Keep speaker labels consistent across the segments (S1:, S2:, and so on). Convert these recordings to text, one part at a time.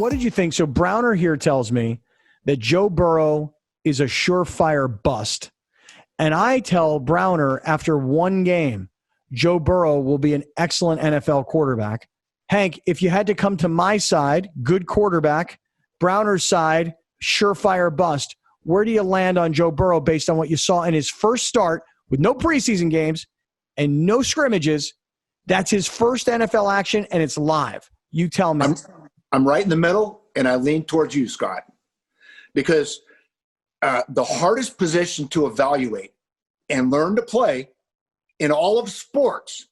S1: what did you think? So Browner here tells me that Joe Burrow is a surefire bust. And I tell Browner after one game, Joe Burrow will be an excellent NFL quarterback. Hank, if you had to come to my side, good quarterback, Browner's side, surefire bust, where do you land on Joe Burrow based on what you saw in his first start with no preseason games and no scrimmages? That's his first NFL action, and it's live. You tell me.
S2: I'm right in the middle, and I lean towards you, Scott, because the hardest position to evaluate and learn to play in all of sports,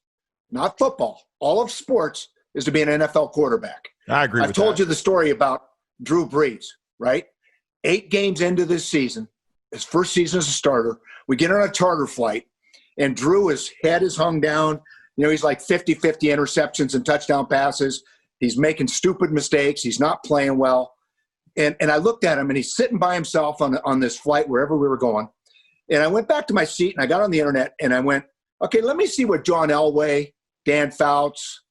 S2: not football, all of sports, is to be an NFL quarterback.
S3: I agree with that.
S2: I've told you the story about Drew Brees, right? 8 games into this season, his first season as a starter, we get on a charter flight, and Drew, his head is hung down. You know, he's like 50-50 interceptions and touchdown passes. He's making stupid mistakes. He's not playing well. And I looked at him, and he's sitting by himself on this flight wherever we were going. And I went back to my seat, and I got on the internet, and I went, okay, let me see what John Elway, Dan Fouts,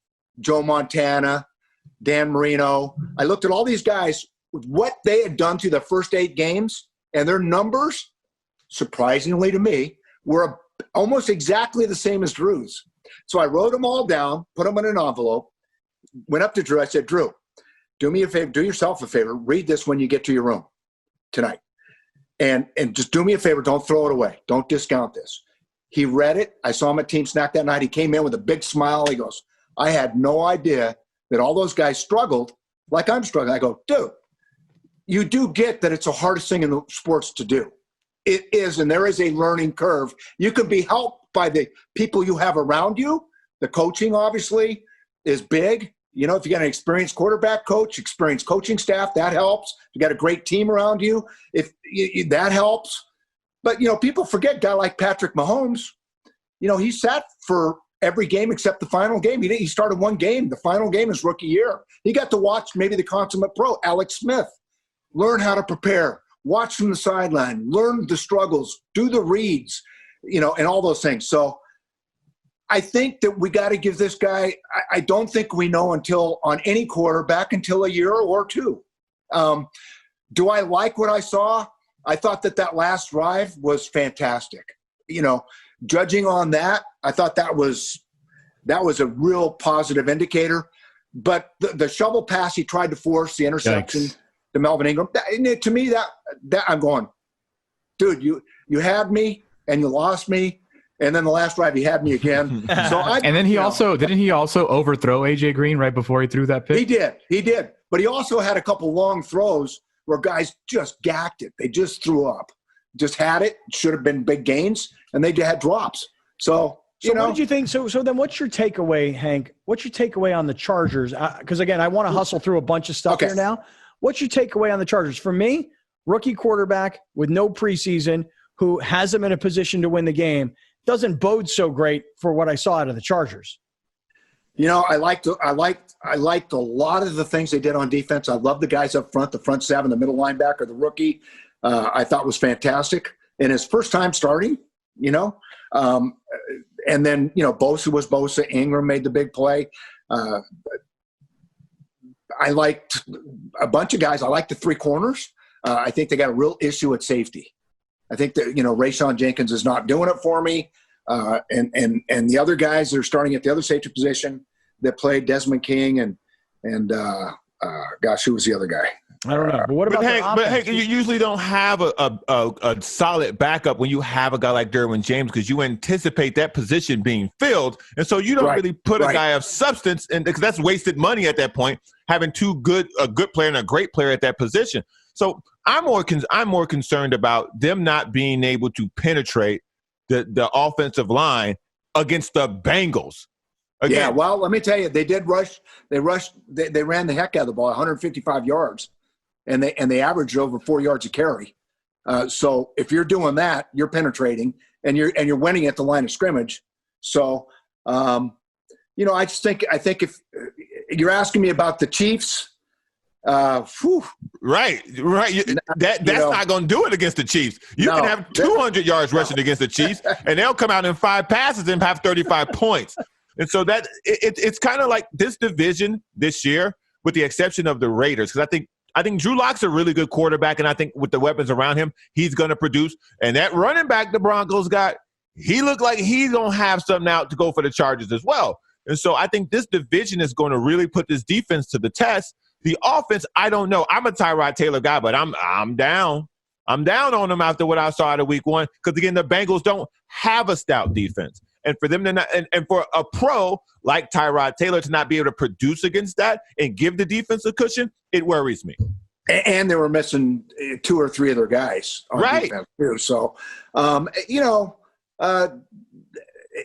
S2: Joe Montana, Dan Marino. I looked at all these guys, what they had done through the first 8 games, and their numbers, surprisingly to me, were almost exactly the same as Drew's. So I wrote them all down, put them in an envelope, went up to Drew. I said, Drew, do me a favor, do yourself a favor. Read this when you get to your room tonight. And just do me a favor. Don't throw it away. Don't discount this. He read it. I saw him at Team Snack that night. He came in with a big smile. He goes, I had no idea that all those guys struggled like I'm struggling. I go, dude, you do get that it's the hardest thing in the sports to do. It is, and there is a learning curve. You can be helped by the people you have around you. The coaching, obviously, is big. You know, if you got an experienced quarterback coach, experienced coaching staff, that helps. You got a great team around you, that helps. But, you know, people forget a guy like Patrick Mahomes. You know, he sat for every game except the final game. He started one game. The final game is rookie year. He got to watch maybe the consummate pro, Alex Smith, learn how to prepare, watch from the sideline, learn the struggles, do the reads, you know, and all those things. So I think that we got to give this guy – I don't think we know on any quarterback until a year or two. Do I like what I saw? I thought that last drive was fantastic. You know, judging on that, I thought that was a real positive indicator. But the shovel pass he tried to force, the interception to Melvin Ingram, to me that I'm going, dude, you had me and you lost me. And then the last drive, he had me again.
S4: And then didn't he also overthrow A.J. Green right before he threw that pick?
S2: He did. But he also had a couple long throws where guys just gacked it. They just threw up. Just had it. Should have been big gains, and they had drops. So
S1: what did you think? So then what's your takeaway, Hank? What's your takeaway on the Chargers? Because, again, I want to hustle through a bunch of stuff here now. What's your takeaway on the Chargers? For me, rookie quarterback with no preseason who has them in a position to win the game doesn't bode so great for what I saw out of the Chargers.
S2: You know, I liked a lot of the things they did on defense. I love the guys up front, the front 7, the middle linebacker, the rookie. I thought was fantastic. In his first time starting, you know. And then, you know, Bosa was Bosa. Ingram made the big play. I liked a bunch of guys. I liked the 3 corners. I think they got a real issue at safety. I think that, you know, Rayshon Jenkins is not doing it for me. And the other guys that are starting at the other safety position that played, Desmond King and gosh, who was the other guy?
S1: I don't know. But what about
S3: Hank, you usually don't have a solid backup when you have a guy like Derwin James because you anticipate that position being filled. And so you don't really put a guy of substance, and because that's wasted money at that point, having a good player and a great player at that position. So I'm more concerned about them not being able to penetrate the offensive line against the Bengals. Again,
S2: yeah, well, let me tell you, they did rush. They ran the heck out of the ball, 155 yards, and they averaged over 4 yards a carry. So if you're doing that, you're penetrating, and you're winning at the line of scrimmage. So, you know, I think if you're asking me about the Chiefs.
S3: Right. That's not going to do it against the Chiefs. You can have 200 yards rushing against the Chiefs, and they'll come out in 5 passes and have 35 points. And so that it's kind of like this division this year with the exception of the Raiders, because I think Drew Lock's a really good quarterback, and I think with the weapons around him, he's going to produce. And that running back the Broncos got, he looked like he's going to have something out to go for the Chargers as well. And so I think this division is going to really put this defense to the test. The offense, I don't know. I'm a Tyrod Taylor guy, but I'm down. I'm down on them after what I saw out of week one, because, again, the Bengals don't have a stout defense. And for them to not, and for a pro like Tyrod Taylor to not be able to produce against that and give the defense a cushion, it worries me.
S2: And they were missing 2 or 3 of their guys on defense too. So,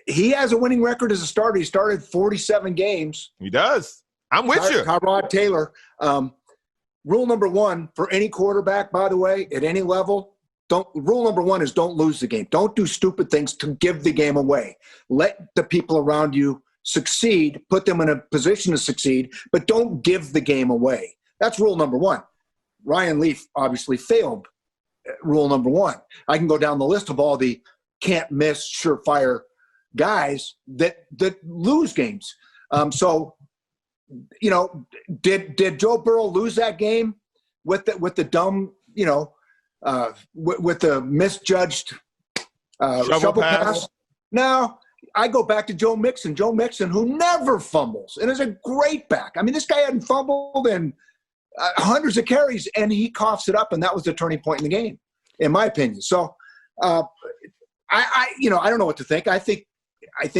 S2: he has a winning record as a starter. He started 47 games.
S3: He does. I'm with you.
S2: Tyrod Taylor. Rule number 1 for any quarterback, by the way, at any level, rule number 1 is don't lose the game. Don't do stupid things to give the game away. Let the people around you succeed, put them in a position to succeed, but don't give the game away. That's rule number 1. Ryan Leaf obviously failed rule number 1. I can go down the list of all the can't miss, surefire guys that lose games. Did Joe Burrow lose that game with the dumb, with the misjudged shovel pass? No, I go back to Joe Mixon. Joe Mixon, who never fumbles and is a great back. I mean, this guy hadn't fumbled in hundreds of carries, and he coughs it up, and that was the turning point in the game, in my opinion. So, I don't know what to think. I think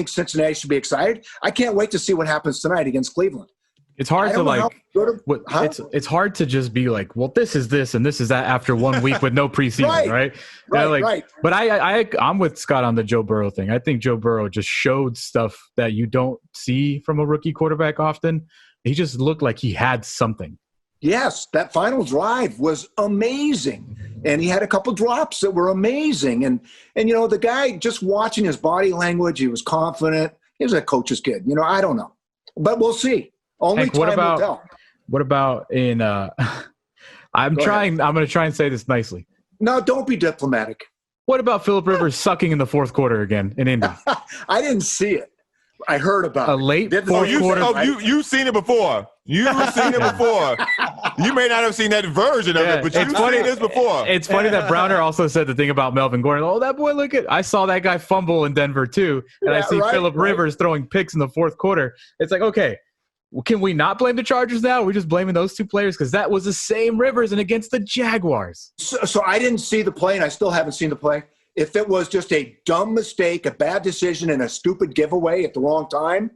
S2: Cincinnati should be excited. I can't wait to see what happens tonight against Cleveland.
S4: It's hard to it's hard to just be like, well, this is this and this is that after 1 week with no preseason, right? Right. But I'm with Scott on the Joe Burrow thing. I think Joe Burrow just showed stuff that you don't see from a rookie quarterback often. He just looked like he had something.
S2: Yes, that final drive was amazing. And he had a couple drops that were amazing. And the guy, just watching his body language, he was confident. He was a coach's kid. I don't know. But we'll see. Only
S4: Hank,
S2: time will tell.
S4: What about in I'm going to try and say this nicely.
S2: No, don't be diplomatic.
S4: What about Phillip Rivers sucking in the fourth quarter again in Indy?
S2: I didn't see it. I heard about
S4: a late fourth quarter.
S3: You've seen it before. You've seen it before. You may not have seen that version of it, but you've seen this before.
S4: It's funny that Browner also said the thing about Melvin Gordon. Oh, that boy, I saw that guy fumble in Denver too. And I see Phillip Rivers throwing picks in the fourth quarter. It's like, okay, can we not blame the Chargers now? We're just blaming those 2 players because that was the same Rivers and against the Jaguars.
S2: So I didn't see the play, and I still haven't seen the play. If it was just a dumb mistake, a bad decision, and a stupid giveaway at the wrong time,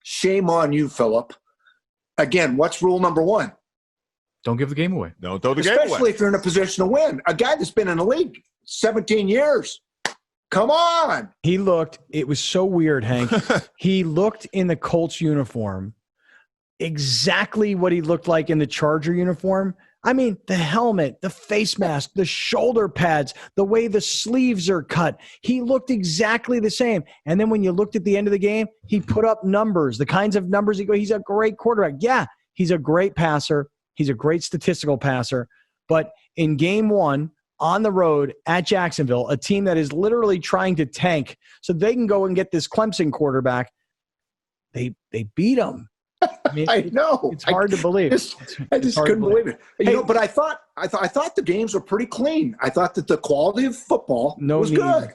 S2: shame on you, Phillip. Again, what's rule number 1?
S4: Don't give the game away.
S3: Don't throw the game away.
S2: Especially if you're in a position to win. A guy that's been in the league 17 years. Come on.
S1: It was so weird, Hank. He looked in the Colts uniform exactly what he looked like in the Charger uniform. I mean, the helmet, the face mask, the shoulder pads, the way the sleeves are cut. He looked exactly the same. And then when you looked at the end of the game, he put up numbers, the kinds of numbers he's a great quarterback. Yeah, he's a great passer. He's a great statistical passer. But in game 1, on the road at Jacksonville, a team that is literally trying to tank so they can go and get this Clemson quarterback, they beat him. I mean,
S2: I know.
S1: It's hard to believe.
S2: I just couldn't believe it. But I thought the games were pretty clean. I thought that the quality of football was good.